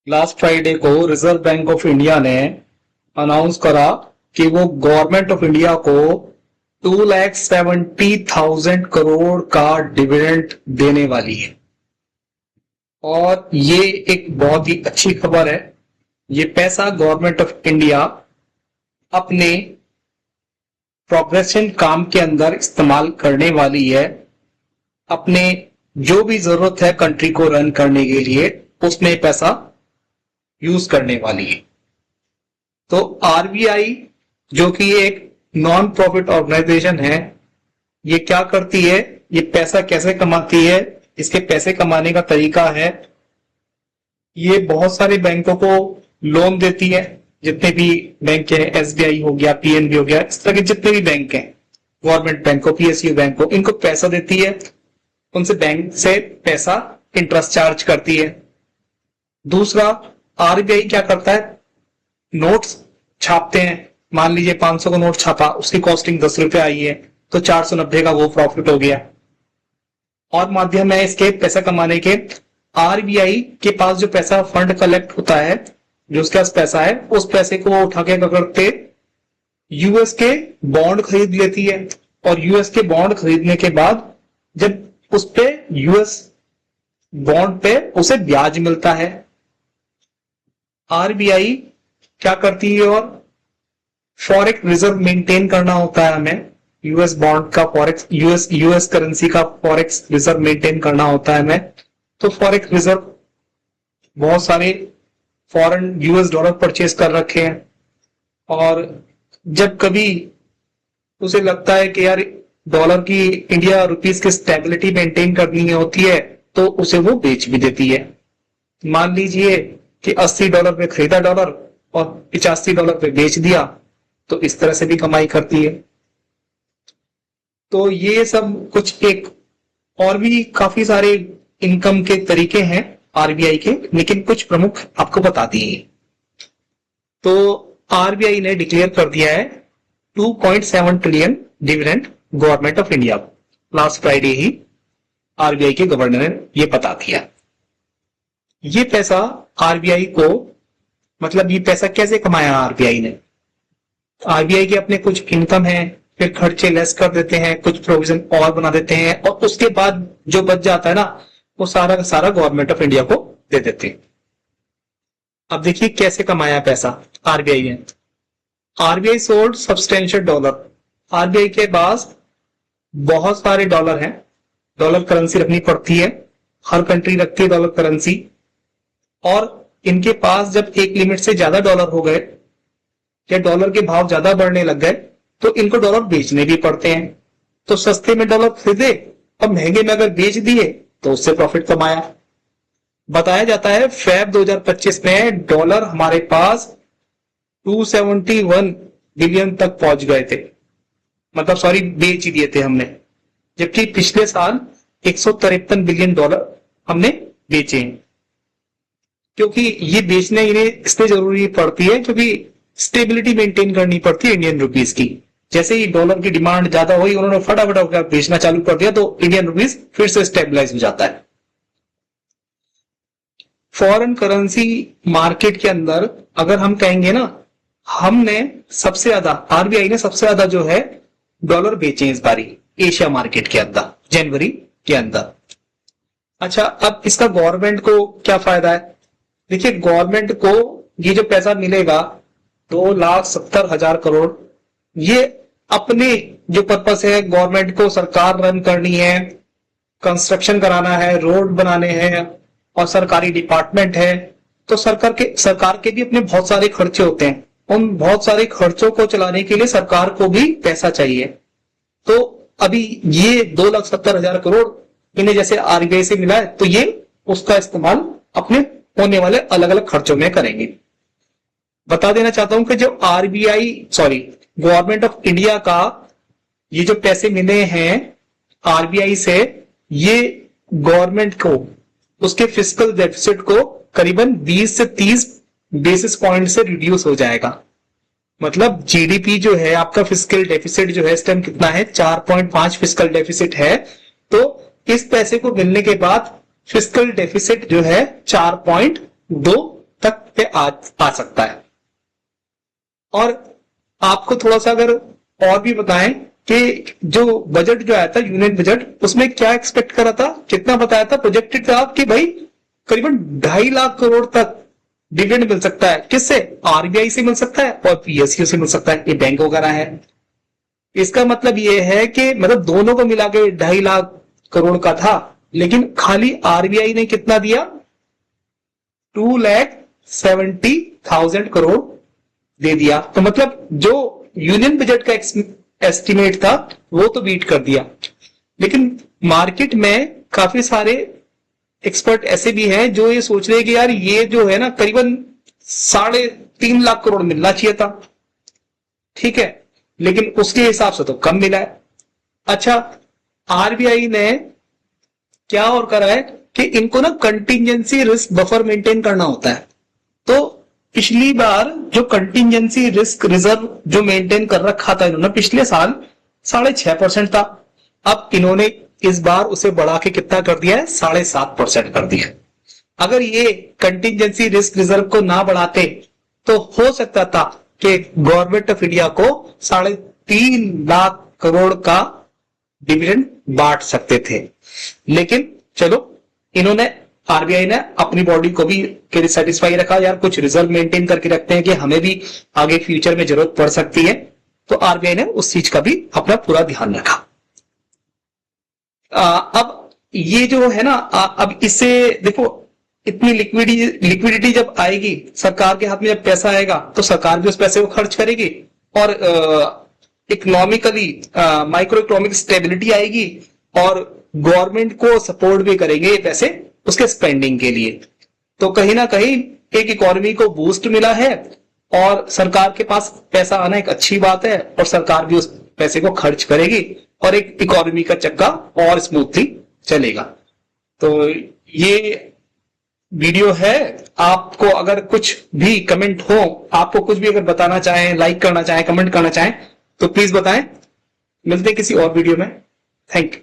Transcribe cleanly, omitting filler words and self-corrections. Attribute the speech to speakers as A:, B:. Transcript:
A: Last Friday को reserve bank of India ने announce करा कि वो गवर्नमेंट ऑफ इंडिया को 2,70,000 करोड़ का डिविडेंड देने वाली है। और ये एक बहुत ही अच्छी खबर है। ये पैसा गवर्नमेंट ऑफ इंडिया अपने प्रोग्रेशन काम के अंदर इस्तेमाल करने वाली है। अपने जो भी जरूरत है कंट्री को रन करने के लिए उसमें पैसा यूज करने वाली है। तो आरबीआई जो कि एक नॉन प्रॉफिट ऑर्गेनाइजेशन है, ये क्या करती है, ये पैसा कैसे कमाती है, इसके पैसे कमाने का तरीका है, ये बहुत सारे बैंकों को लोन देती है। जितने भी बैंक है, एसबीआई हो गया, पीएनबी हो गया, इस तरह के जितने भी बैंक हैं, गवर्नमेंट बैंक को, पीएसयू बैंक को, इनको पैसा देती है। उनसे बैंक से पैसा इंटरेस्ट चार्ज करती है। दूसरा, आरबीआई क्या करता है, नोट्स छापते हैं। मान लीजिए 500 का नोट छापा, उसकी कॉस्टिंग 10 रुपए आई है, तो 490 का वो प्रॉफिट हो गया। और माध्यम है इसके पैसा कमाने के, आरबीआई के पास जो पैसा फंड कलेक्ट होता है, जो उसके पास पैसा है, उस पैसे को वो उठा के क्या करते, यूएस के बॉन्ड खरीद लेती है। और यूएस के बॉन्ड खरीदने के बाद जब उस पे यूएस बॉन्ड पे उसे ब्याज मिलता है। आरबीआई क्या करती है, और फॉरेक्स रिजर्व मेंटेन करना होता है हमें, यूएस बॉन्ड का फॉरेक्स, यूएस करेंसी का फॉरेक्स रिजर्व मेंटेन करना होता है हमें। तो फॉरेक्स रिजर्व बहुत सारे फॉरेन यूएस डॉलर परचेज कर रखे हैं। और जब कभी उसे लगता है कि यार डॉलर की, इंडिया रुपीस की स्टेबिलिटी मेंटेन करनी होती है, तो उसे वो बेच भी देती है। मान लीजिए कि $80 पे खरीदा डॉलर और $85 पे बेच दिया, तो इस तरह से भी कमाई करती है। तो ये सब कुछ एक और भी काफी सारे इनकम के तरीके हैं आरबीआई के, लेकिन कुछ प्रमुख आपको बता दिए। तो आरबीआई ने डिक्लेयर कर दिया है 2.7 trillion dividend government of India को। लास्ट फ्राइडे ही आरबीआई के गवर्नर ने ये बता दिया। ये पैसा आरबीआई को, मतलब ये पैसा कैसे कमाया आरबीआई ने, आरबीआई के अपने कुछ इनकम है, फिर खर्चे लेस कर देते हैं, कुछ प्रोविजन और बना देते हैं, और उसके बाद जो बच जाता है ना, वो सारा का सारा गवर्नमेंट ऑफ इंडिया को दे देते हैं। अब देखिए कैसे कमाया पैसा आरबीआई ने। RBI sold substantial dollar. RBI के पास बहुत सारे डॉलर हैं, डॉलर करेंसी रखनी पड़ती है, हर कंट्री रखती है डॉलर करेंसी। और इनके पास जब एक लिमिट से ज्यादा डॉलर हो गए या डॉलर के भाव ज्यादा बढ़ने लग गए, तो इनको डॉलर बेचने भी पड़ते हैं। तो सस्ते में डॉलर खरीदे और महंगे में अगर बेच दिए तो उससे प्रॉफिट कमाया। बताया जाता है फेब 2025 में डॉलर हमारे पास 271 बिलियन तक पहुंच गए थे, मतलब सॉरी बेच दिए थे हमने, जबकि पिछले साल 153 बिलियन डॉलर हमने बेचे हैं। क्योंकि ये बेचने इसलिए जरूरी पड़ती है क्योंकि स्टेबिलिटी मेंटेन करनी पड़ती है इंडियन रुपीस की। जैसे ही डॉलर की डिमांड ज्यादा हुई, उन्होंने फटाफट होकर बेचना चालू कर दिया, तो इंडियन रुपीस फिर से स्टेबलाइज हो जाता है। फॉरेन करेंसी मार्केट के अंदर अगर हम कहेंगे ना, हमने सबसे ज्यादा, आरबीआई ने सबसे ज्यादा जो है डॉलर बेचे इस बारी एशिया मार्केट के अंदर, जनवरी के अंदर। अच्छा, अब इसका गवर्नमेंट को क्या फायदा है? देखिए, गवर्नमेंट को ये जो पैसा मिलेगा 2,70,000 करोड़, ये अपने जो पर्पस है, गवर्नमेंट को सरकार रन करनी है, कंस्ट्रक्शन कराना है, रोड बनाने हैं, और सरकारी डिपार्टमेंट है, तो सरकार के भी अपने बहुत सारे खर्चे होते हैं। उन बहुत सारे खर्चों को चलाने के लिए सरकार को भी पैसा चाहिए। तो अभी ये 2,70,000 करोड़ इन्हें जैसे आरबीआई से मिला है, तो ये उसका इस्तेमाल अपने होने वाले अलग अलग खर्चों में करेंगे। बता देना चाहता हूं कि जो गवर्नमेंट ऑफ इंडिया का ये जो पैसे मिले हैं आरबीआई से, ये गवर्नमेंट को उसके फिस्कल डेफिसिट को करीबन 20 से 30 बेसिस पॉइंट से रिड्यूस हो जाएगा। मतलब जीडीपी जो है आपका, फिस्कल डेफिसिट जो है इस टाइम कितना है, 4.5 फिस्कल डेफिसिट है। तो इस पैसे को मिलने के बाद फिस्कल डेफिसिट जो है 4.2 आ सकता है। और आपको थोड़ा सा अगर और भी बताएं कि जो बजट जो आया था यूनियन बजट, उसमें क्या एक्सपेक्ट करा था, कितना बताया था, प्रोजेक्टेड था कि भाई करीबन 2.5 लाख करोड़ तक डिविडेंड मिल सकता है। किससे? आरबीआई से मिल सकता है और पीएसयू से मिल सकता है, ये बैंक वगैरह है। इसका मतलब ये है कि मतलब दोनों को मिला के 2.5 लाख करोड़ का था, लेकिन खाली आरबीआई ने कितना दिया? 2,70,000 करोड़ दे दिया। तो मतलब जो यूनियन बजट का एस्टिमेट था वो तो बीट कर दिया, लेकिन मार्केट में काफी सारे एक्सपर्ट ऐसे भी हैं जो ये सोच रहे हैं कि यार ये जो है ना करीबन 3.5 लाख करोड़ मिलना चाहिए था, ठीक है, लेकिन उसके हिसाब से तो कम मिला है। अच्छा, आरबीआई ने क्या और करा है कि इनको ना कंटिजेंसी रिस्क बफर मेंटेन करना होता है। तो पिछली बार जो कंटिजेंसी रिस्क रिजर्व जो मेंटेन कर रखा था इन्होंने पिछले साल 6.5% था, अब इन्होंने इस बार उसे बढ़ा के कितना कर दिया है? 7.5% कर दिया। अगर ये कंटिजेंसी रिस्क रिजर्व को ना बढ़ाते तो हो सकता था कि गवर्नमेंट ऑफ इंडिया को 3.5 लाख करोड़ का डिविडेंड बांट सकते थे। लेकिन चलो, इन्होंने आरबीआई ने अपनी बॉडी को भी सेटिस्फाई रखा, यार कुछ रिजर्व मेंटेन करके रखते हैं कि हमें भी आगे फ्यूचर में जरूरत पड़ सकती है, तो आरबीआई ने उस चीज का भी अपना पूरा ध्यान रखा। अब ये जो है ना, अब इससे देखो, इतनी लिक्विडिटी जब आएगी सरकार के हाथ में, जब पैसा आएगा तो सरकार भी उस पैसे को खर्च करेगी और इकोनॉमिकली माइक्रो इकोनॉमिक स्टेबिलिटी आएगी और गवर्नमेंट को सपोर्ट भी करेंगे ये पैसे उसके स्पेंडिंग के लिए। तो कहीं ना कहीं एक इकोनॉमी को बूस्ट मिला है और सरकार के पास पैसा आना एक अच्छी बात है, और सरकार भी उस पैसे को खर्च करेगी और एक इकोनॉमी का चक्का और स्मूथली चलेगा। तो ये वीडियो है। आपको अगर कुछ भी कमेंट हो, आपको कुछ भी अगर बताना चाहें, लाइक करना चाहें, कमेंट करना चाहें, तो प्लीज बताएं। मिलते हैं किसी और वीडियो में। Thank you.